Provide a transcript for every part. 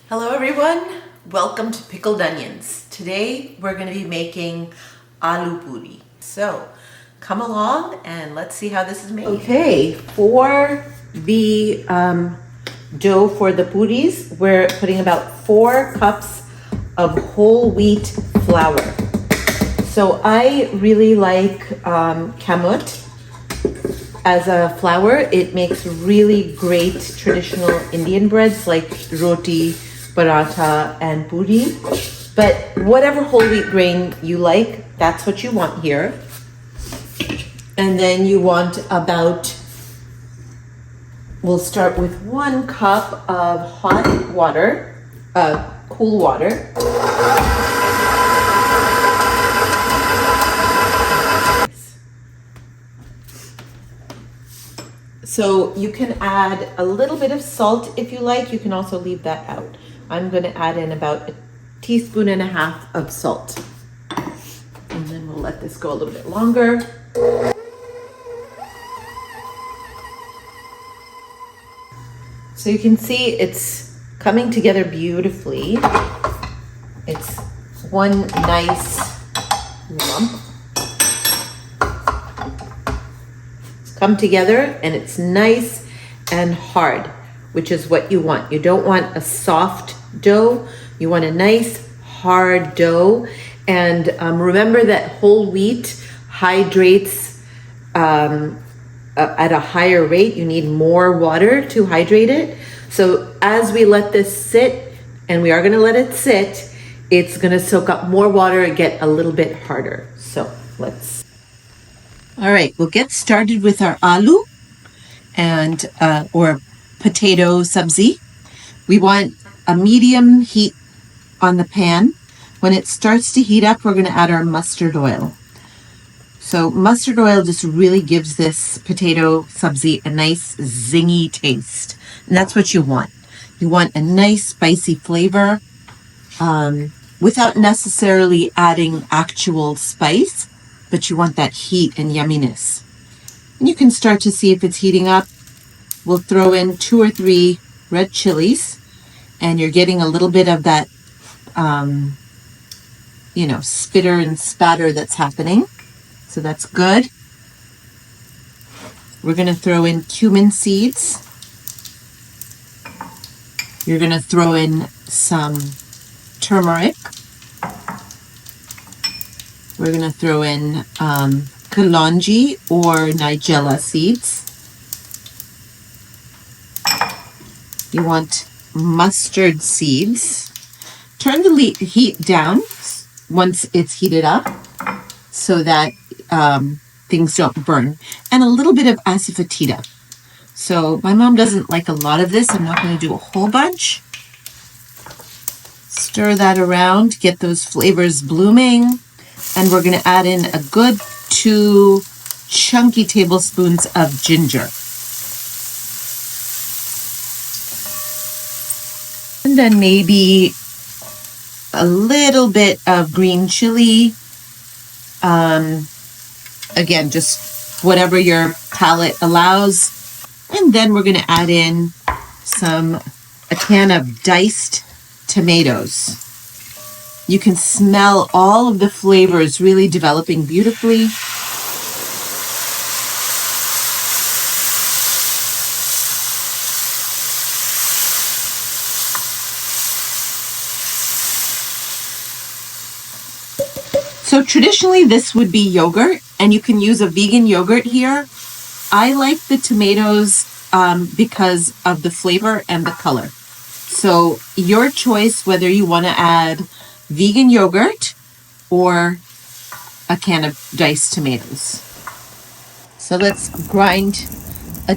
Hello everyone, welcome to Pickled Onions. Today we're going to be making Aloo Puri. So come along and let's see how this is made. Okay, for the dough for the puris, we're putting about 4 cups of whole wheat flour. So I really like kamut as a flour. It makes really great traditional Indian breads like roti, paratha, and puri. But whatever whole wheat grain you like, that's what you want here. And then you want about, we'll start with 1 cup of hot water, cool water. So you can add a little bit of salt if you like. You can also leave that out. I'm going to add in about 1.5 teaspoons of salt. And then we'll let this go a little bit longer. So you can see it's coming together beautifully. It's one nice lump. Come together and it's nice and hard, which is what you want. You don't want a soft dough. You want a nice hard dough. And remember that whole wheat hydrates at a higher rate. You need more water to hydrate it. So as we let this sit, and we are going to let it sit, it's going to soak up more water and get a little bit harder. So let's. All right, we'll get started with our aloo and or potato sabzi. We want a medium heat on the pan. When it starts to heat up, we're going to add our mustard oil. So mustard oil just really gives this potato sabzi a nice zingy taste. And that's what you want. You want a nice spicy flavor without necessarily adding actual spice. But you want that heat and yumminess. And you can start to see if it's heating up. We'll throw in 2 or 3 red chilies, and you're getting a little bit of that, spitter and spatter that's happening. So that's good. We're going to throw in cumin seeds. You're going to throw in some turmeric. We're going to throw in kalonji or nigella seeds. You want mustard seeds. Turn the heat down once it's heated up so that things don't burn. And a little bit of asofoetida. So my mom doesn't like a lot of this. I'm not going to do a whole bunch. Stir that around, get those flavors blooming. And we're going to add in a good 2 chunky tablespoons of ginger. And then maybe a little bit of green chili. Again, just whatever your palate allows. And then we're going to add in a can of diced tomatoes. You can smell all of the flavors really developing beautifully. So traditionally this would be yogurt, and you can use a vegan yogurt here. I like the tomatoes because of the flavor and the color. So your choice whether you want to add vegan yogurt or a can of diced tomatoes. So let's grind a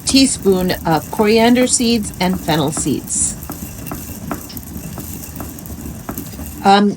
teaspoon of coriander seeds and fennel seeds.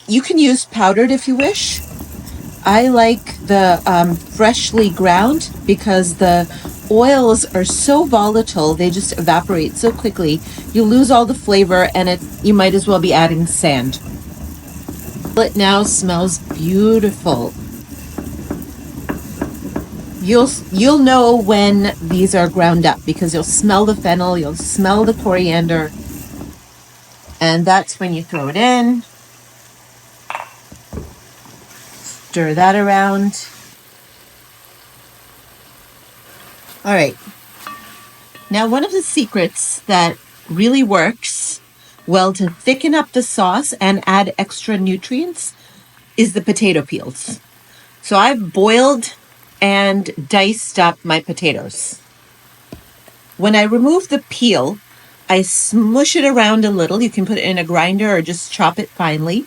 You can use powdered if you wish. I like the freshly ground because the oils are so volatile, they just evaporate so quickly. You lose all the flavor, and you might as well be adding sand. It now smells beautiful. You'll know when these are ground up because you'll smell the fennel, you'll smell the coriander. And that's when you throw it in, stir that around. All right. Now, one of the secrets that really works well to thicken up the sauce and add extra nutrients is the potato peels. So I've boiled and diced up my potatoes. When I remove the peel, I smush it around a little. You can put it in a grinder or just chop it finely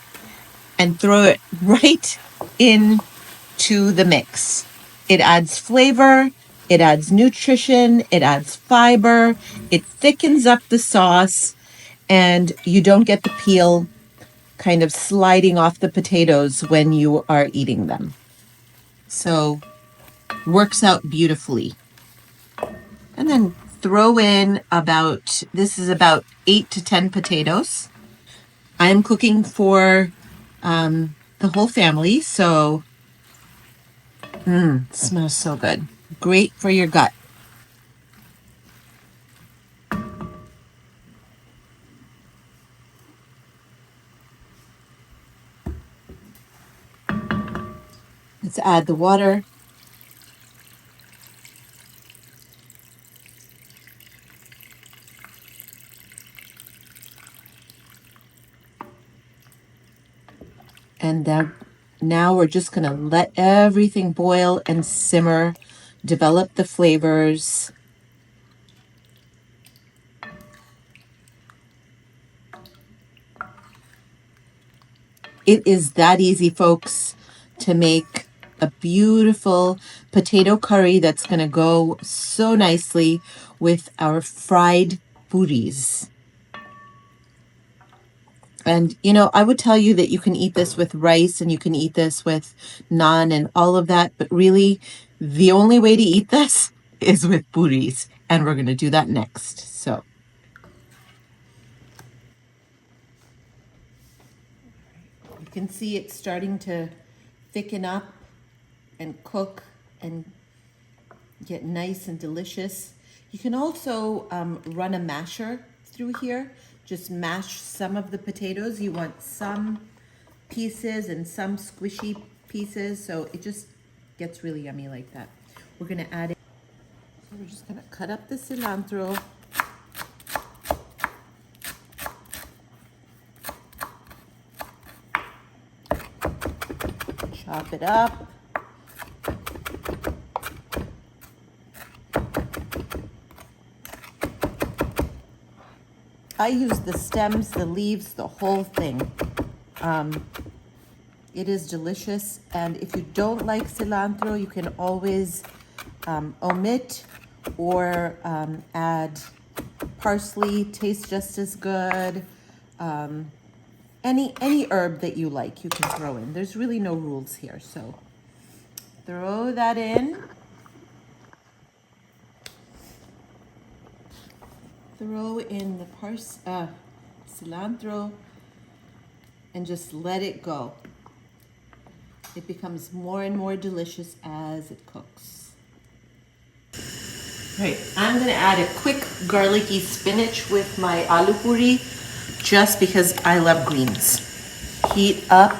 and throw it right into the mix. It adds flavor, it adds nutrition, it adds fiber, it thickens up the sauce, and you don't get the peel kind of sliding off the potatoes when you are eating them. So, works out beautifully. And then throw in this is about 8 to 10 potatoes. I'm cooking for the whole family, so it smells so good. Great for your gut. Let's add the water. And now we're just going to let everything boil and simmer, develop the flavors. It is that easy, folks, to make a beautiful potato curry that's going to go so nicely with our fried puris. And, I would tell you that you can eat this with rice and you can eat this with naan and all of that, but really the only way to eat this is with puris. And we're going to do that next. So, you can see it's starting to thicken up and cook and get nice and delicious. You can also run a masher through here. Just mash some of the potatoes. You want some pieces and some squishy pieces, so it just gets really yummy like that. We're gonna add it. So we're just gonna cut up the cilantro. Chop it up. I use the stems, the leaves, the whole thing. It is delicious, and if you don't like cilantro, you can always omit or add parsley. Tastes just as good. Any herb that you like, you can throw in. There's really no rules here, so throw that in. Throw in the cilantro and just let it go. It becomes more and more delicious as it cooks. All right, I'm gonna add a quick garlicky spinach with my aloo puri just because I love greens. Heat up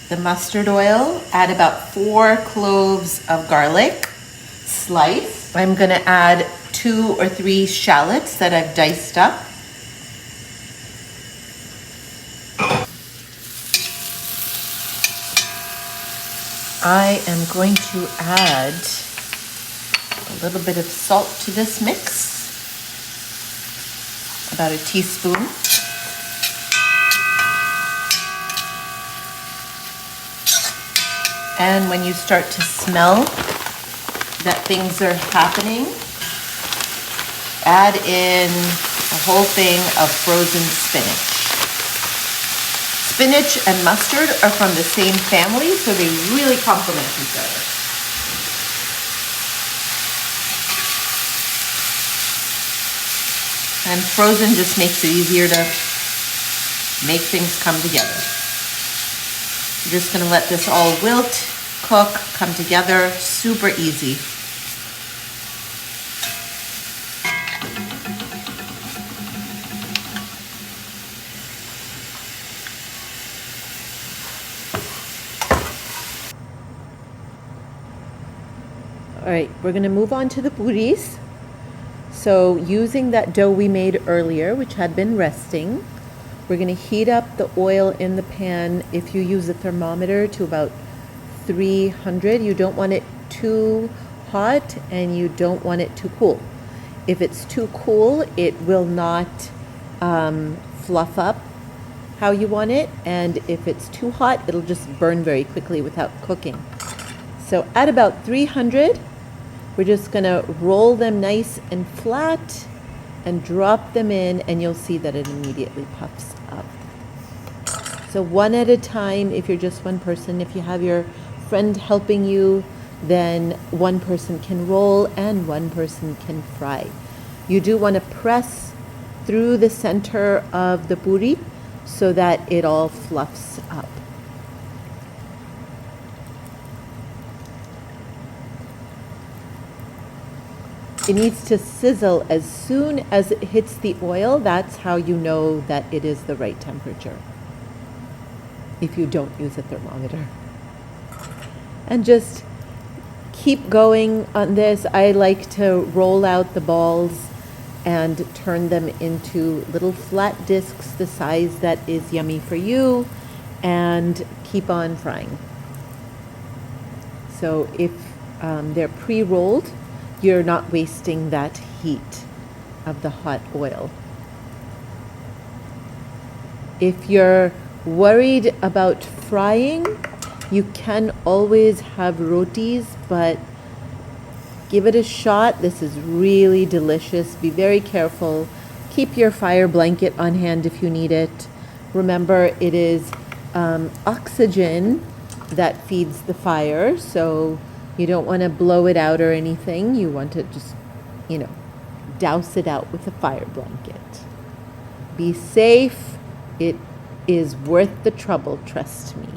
the mustard oil, add about 4 cloves of garlic, slice. I'm gonna add 2 or 3 shallots that I've diced up. I am going to add a little bit of salt to this mix, about a teaspoon. And when you start to smell that things are happening, add in a whole thing of frozen spinach. Spinach and mustard are from the same family, so they really complement each other. And frozen just makes it easier to make things come together. You're just gonna let this all wilt, cook, come together, super easy. All right, we're going to move on to the puris. So using that dough we made earlier, which had been resting, we're going to heat up the oil in the pan, if you use a thermometer, to about 300. You don't want it too hot and you don't want it too cool. If it's too cool, it will not fluff up how you want it, and if it's too hot, it'll just burn very quickly without cooking. So at about 300, we're just going to roll them nice and flat and drop them in, and you'll see that it immediately puffs up. So one at a time if you're just one person. If you have your friend helping you, then one person can roll and one person can fry. You do want to press through the center of the puri so that it all fluffs up. It needs to sizzle as soon as it hits the oil. That's how you know that it is the right temperature, if you don't use a thermometer. And just keep going on this. I like to roll out the balls and turn them into little flat discs the size that is yummy for you, and keep on frying. So if they're pre-rolled, you're not wasting that heat of the hot oil. If you're worried about frying, you can always have rotis, but give it a shot. This is really delicious. Be very careful. Keep your fire blanket on hand if you need it. Remember, it is oxygen that feeds the fire, so you don't want to blow it out or anything. You want to just, douse it out with a fire blanket. Be safe. It is worth the trouble, trust me.